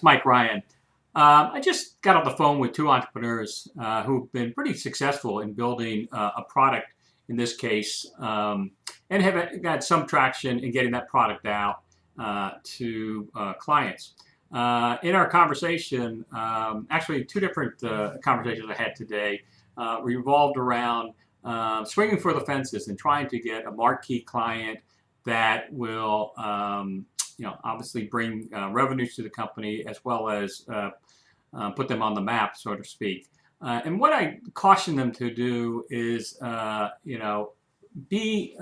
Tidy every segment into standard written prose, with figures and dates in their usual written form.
Mike Ryan. I just got on the phone with two entrepreneurs who've been pretty successful in building a product, in this case, and have got some traction in getting that product out to clients. In our conversation, actually two different conversations I had today revolved around swinging for the fences and trying to get a marquee client that will obviously bring revenues to the company as well as put them on the map, so to speak. And what I caution them to do is, be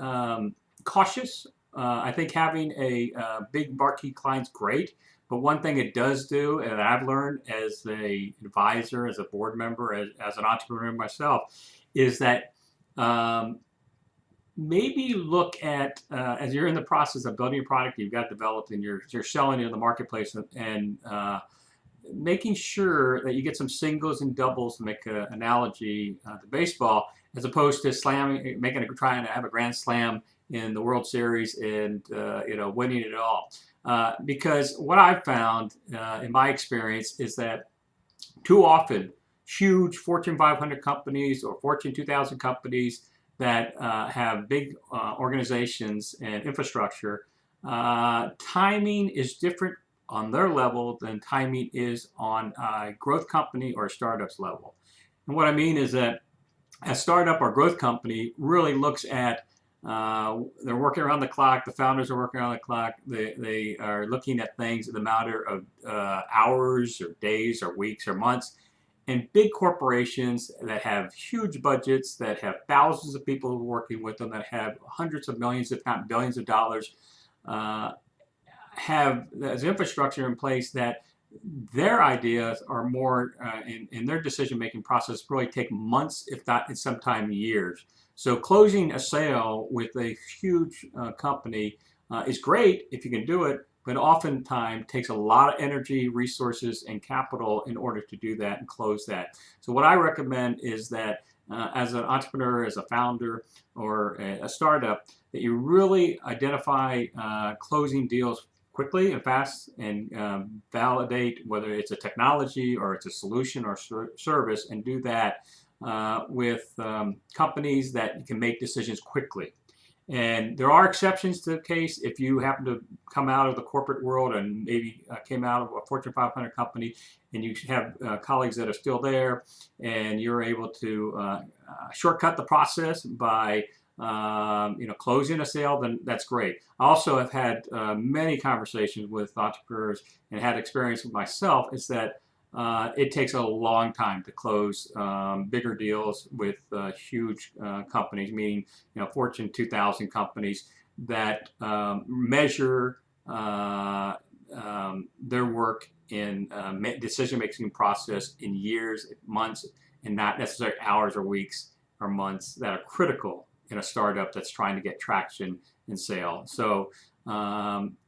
cautious. I think having a big marquee client's great, but one thing it does do, and I've learned as an advisor, as a board member, as an entrepreneur myself, is that maybe look at as you're in the process of building a product you've got developed and you're selling it in the marketplace, and making sure that you get some singles and doubles, to make an analogy to baseball, as opposed to trying to have a grand slam in the World Series and winning it all. Because what I've found in my experience is that too often huge Fortune 500 companies or Fortune 2000 companies that have big organizations and infrastructure, timing is different on their level than timing is on a growth company or a startup's level. And what I mean is that a startup or growth company really looks at, they're working around the clock, the founders are working around the clock, they are looking at things in the matter of hours or days or weeks or months. And big corporations that have huge budgets, that have thousands of people working with them, that have hundreds of millions, if not billions of dollars, have as infrastructure in place that their ideas are more in their decision-making process really take months, if not sometimes years. So closing a sale with a huge company is great if you can do it, but oftentimes takes a lot of energy, resources, and capital in order to do that and close that. So what I recommend is that as an entrepreneur, as a founder, or a startup, that you really identify closing deals quickly and fast, and validate whether it's a technology or it's a solution or service, and do that with companies that you can make decisions quickly. And there are exceptions to the case. If you happen to come out of the corporate world and maybe came out of a Fortune 500 company and you have colleagues that are still there, and you're able to shortcut the process by closing a sale, then that's great. I also have had many conversations with entrepreneurs and had experience with myself, is that it takes a long time to close bigger deals with huge companies, meaning Fortune 2000 companies that measure their work in decision-making process in years, months, and not necessarily hours or weeks or months that are critical in a startup that's trying to get traction in sale. So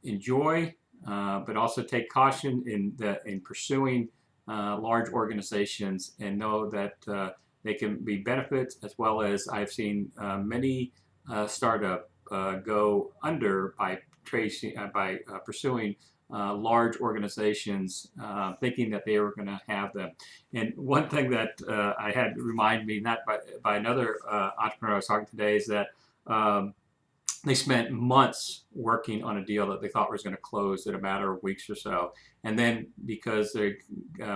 enjoy, but also take caution in pursuing large organizations, and know that they can be benefits, as well as I've seen many startup go under by pursuing large organizations, thinking that they were going to have them. And one thing that I had remind me, not by another entrepreneur I was talking today, is that they spent months working on a deal that they thought was going to close in a matter of weeks or so. And then because they're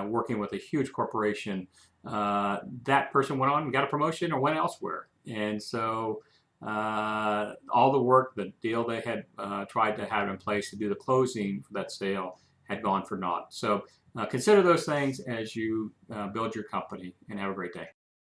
working with a huge corporation, that person went on and got a promotion or went elsewhere. And so all the work, the deal they had tried to have in place to do the closing for that sale had gone for naught. So consider those things as you build your company, and have a great day.